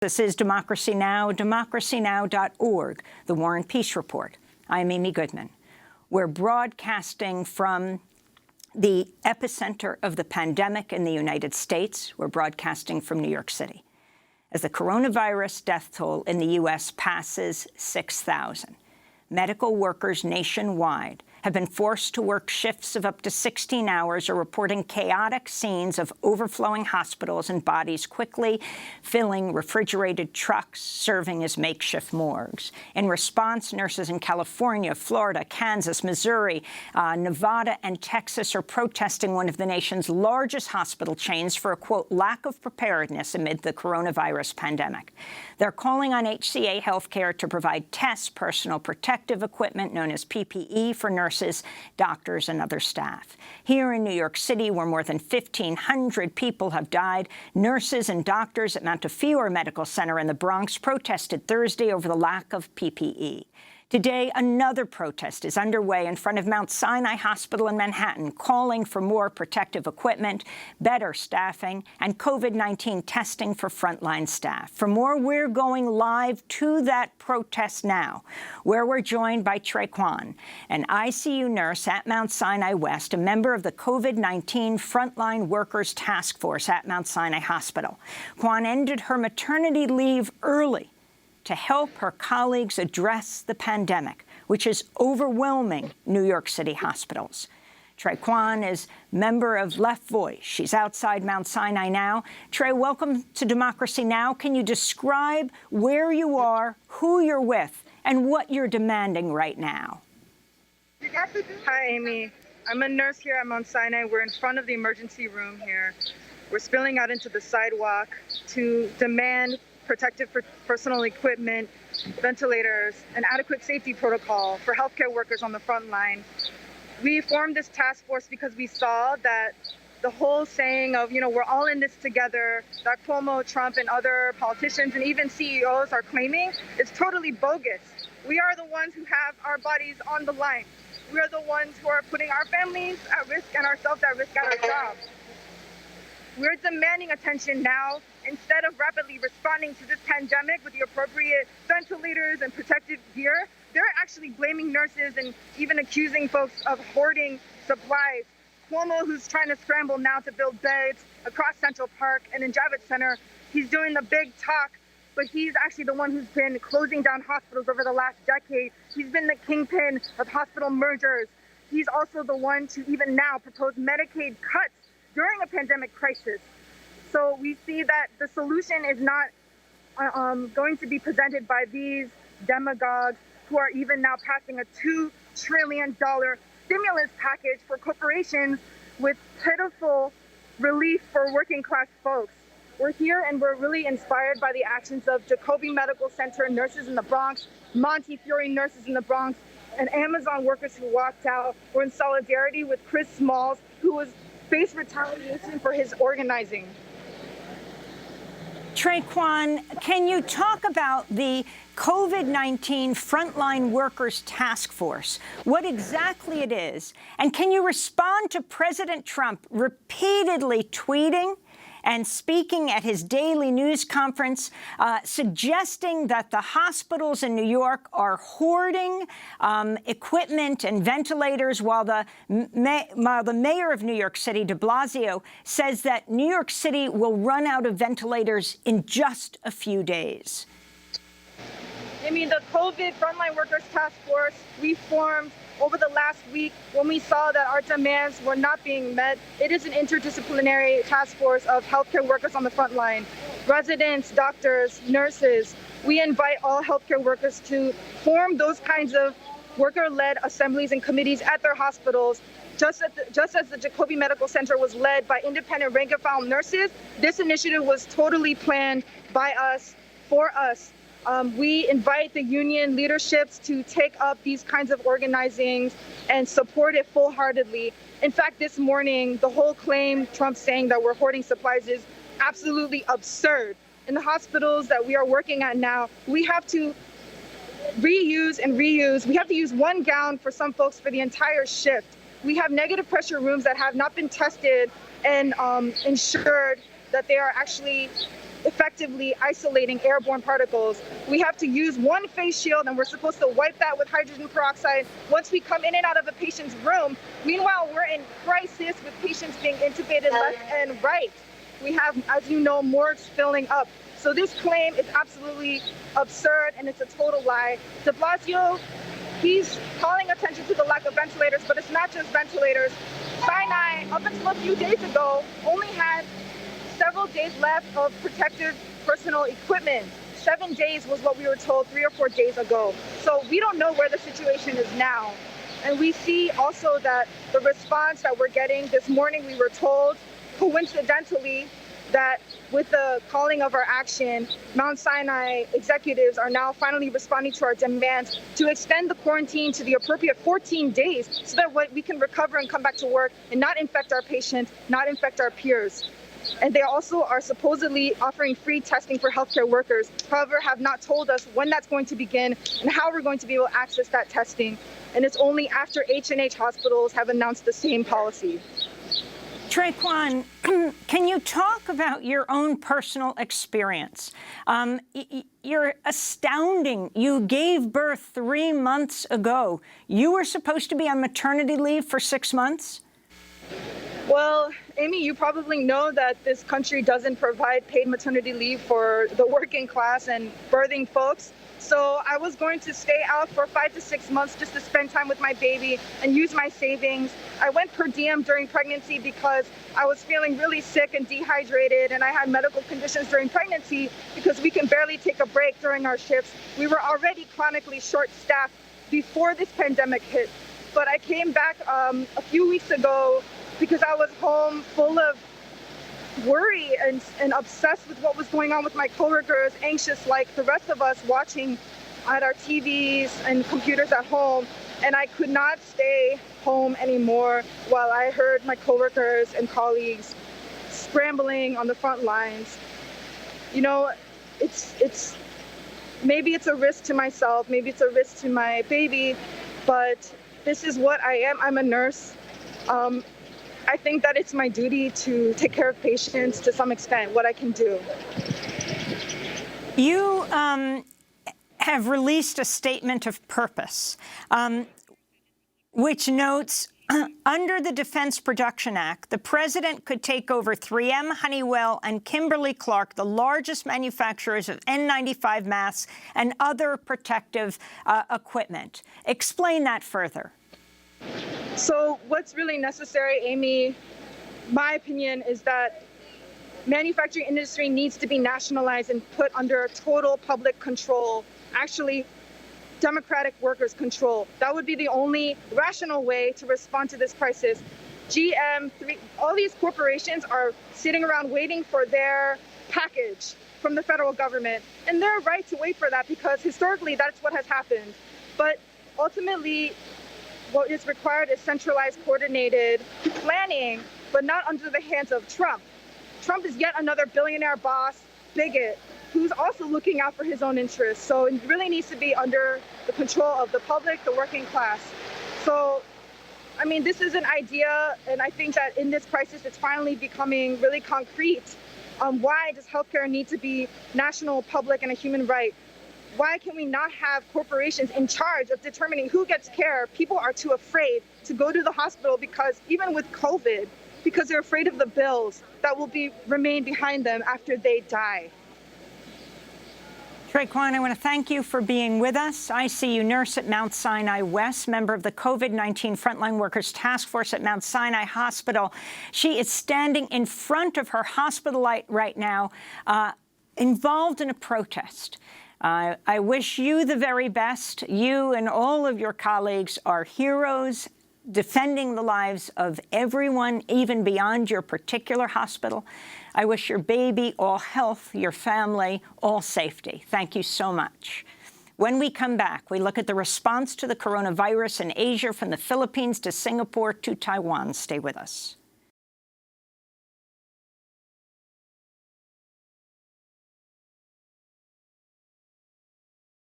This is Democracy Now!, democracynow.org, The War and Peace Report. I'm Amy Goodman. We're broadcasting from the epicenter of the pandemic in the United States. We're broadcasting from New York City. As the coronavirus death toll in the U.S. passes 6,000, medical workers nationwide have been forced to work shifts of up to 16 hours or reporting chaotic scenes of overflowing hospitals and bodies quickly filling refrigerated trucks serving as makeshift morgues. In response, nurses in California, Florida, Kansas, Missouri, Nevada, and Texas are protesting one of the nation's largest hospital chains for a, quote, lack of preparedness amid the coronavirus pandemic. They're calling on HCA Healthcare to provide tests, personal protective equipment known as PPE for nurses, doctors, and other staff. Here in New York City, where more than 1,500 people have died, nurses and doctors at Montefiore Medical Center in the Bronx protested Thursday over the lack of PPE. Today, another protest is underway in front of Mount Sinai Hospital in Manhattan, calling for more protective equipment, better staffing, and COVID-19 testing for frontline staff. For more, we're going live to that protest now, where we're joined by Trey Kwan, an ICU nurse at Mount Sinai West, a member of the COVID-19 Frontline Workers Task Force at Mount Sinai Hospital. Kwan ended her maternity leave early to help her colleagues address the pandemic, which is overwhelming New York City hospitals. Trey Kwan is member of Left Voice. She's outside Mount Sinai now. Trey, welcome to Democracy Now! Can you describe where you are, who you're with, and what you're demanding right now? Hi, Amy. I'm a nurse here at Mount Sinai. We're in front of the emergency room here. We're spilling out into the sidewalk to demand protective personal equipment, ventilators, an adequate safety protocol for healthcare workers on the front line. We formed this task force because we saw that the whole saying of, we're all in this together, that Cuomo, Trump, and other politicians and even CEOs are claiming is totally bogus. We are the ones who have our bodies on the line. We are the ones who are putting our families at risk and ourselves at risk at our jobs. We're demanding attention now instead of rapidly responding to this pandemic with the appropriate ventilators and protective gear. They're actually blaming nurses and even accusing folks of hoarding supplies. Cuomo, who's trying to scramble now to build beds across Central Park and in Javits Center, he's doing the big talk, but he's actually the one who's been closing down hospitals over the last decade. He's been the kingpin of hospital mergers. He's also the one to even now propose Medicaid cuts during a pandemic crisis. So we see that the solution is not going to be presented by these demagogues who are even now passing a $2 trillion stimulus package for corporations with pitiful relief for working class folks. We're here and we're really inspired by the actions of Jacobi Medical Center nurses in the Bronx, Montefiore nurses in the Bronx, and Amazon workers who walked out. We're in solidarity with Chris Smalls, who was faced retaliation for his organizing. Trey Kwan, can you talk about the COVID-19 Frontline Workers Task Force, what exactly it is, and can you respond to President Trump repeatedly tweeting and speaking at his daily news conference, suggesting that the hospitals in New York are hoarding equipment and ventilators, while the mayor of New York City, de Blasio, says that New York City will run out of ventilators in just a few days? I mean, the COVID Frontline Workers Task Force we formed over the last week when we saw that our demands were not being met. It is an interdisciplinary task force of healthcare workers on the front line, residents, doctors, nurses. We invite all healthcare workers to form those kinds of worker-led assemblies and committees at their hospitals. Just as the Jacobi Medical Center was led by independent rank-and-file nurses, this initiative was totally planned by us, for us. We invite the union leaderships to take up these kinds of organizing and support it full-heartedly. In fact, this morning, the whole claim Trump's saying that we're hoarding supplies is absolutely absurd. In the hospitals that we are working at now, we have to reuse and reuse. We have to use one gown for some folks for the entire shift. We have negative pressure rooms that have not been tested and ensured that they are actually effectively isolating airborne particles. We have to use one face shield, and we're supposed to wipe that with hydrogen peroxide once we come in and out of a patient's room. Meanwhile, we're in crisis with patients being intubated left and right. We have, as you know, morgues filling up. So this claim is absolutely absurd, and it's a total lie. De Blasio, he's calling attention to the lack of ventilators, but it's not just ventilators. Sinai, up until a few days ago, only had several days left of protective personal equipment. 7 days was what we were told 3 or 4 days ago. So we don't know where the situation is now. And we see also that the response that we're getting this morning, we were told, coincidentally, that with the calling of our action, Mount Sinai executives are now finally responding to our demands to extend the quarantine to the appropriate 14 days so that we can recover and come back to work and not infect our patients, not infect our peers. And they also are supposedly offering free testing for healthcare workers, however, have not told us when that's going to begin and how we're going to be able to access that testing. And it's only after H&H hospitals have announced the same policy. Traquan, can you talk about your own personal experience? You're astounding. You gave birth 3 months ago. You were supposed to be on maternity leave for 6 months? Well, Amy, you probably know that this country doesn't provide paid maternity leave for the working class and birthing folks. So I was going to stay out for 5 to 6 months just to spend time with my baby and use my savings. I went per diem during pregnancy because I was feeling really sick and dehydrated, and I had medical conditions during pregnancy because we can barely take a break during our shifts. We were already chronically short-staffed before this pandemic hit. But I came back a few weeks ago because I was home full of worry and obsessed with what was going on with my coworkers, anxious like the rest of us, watching at our TVs and computers at home. And I could not stay home anymore while I heard my coworkers and colleagues scrambling on the front lines. You know, it's maybe it's a risk to myself, maybe it's a risk to my baby, but this is what I am. I'm a nurse. I think that it's my duty to take care of patients to some extent, what I can do. You have released a statement of purpose, which notes, under the Defense Production Act, the president could take over 3M, Honeywell, and Kimberly-Clark, the largest manufacturers of N95 masks and other protective equipment. Explain that further. So what's really necessary, Amy, my opinion, is that manufacturing industry needs to be nationalized and put under total public control, actually democratic workers' control. That would be the only rational way to respond to this crisis. GM, all these corporations are sitting around waiting for their package from the federal government. And they're right to wait for that because historically that's what has happened. But ultimately, what is required is centralized, coordinated planning, but not under the hands of Trump. Trump is yet another billionaire boss, bigot, who's also looking out for his own interests. So it really needs to be under the control of the public, the working class. So, I mean, this is an idea, and I think that in this crisis, it's finally becoming really concrete. Why does healthcare need to be national, public, and a human right? Why can we not have corporations in charge of determining who gets care? People are too afraid to go to the hospital because even with COVID, because they're afraid of the bills that will remain behind them after they die. Traquan, I want to thank you for being with us. ICU nurse at Mount Sinai West, member of the COVID-19 Frontline Workers Task Force at Mount Sinai Hospital. She is standing in front of her hospital right now, involved in a protest. I wish you the very best. You and all of your colleagues are heroes, defending the lives of everyone, even beyond your particular hospital. I wish your baby all health, your family all safety. Thank you so much. When we come back, we look at the response to the coronavirus in Asia, from the Philippines to Singapore to Taiwan. Stay with us.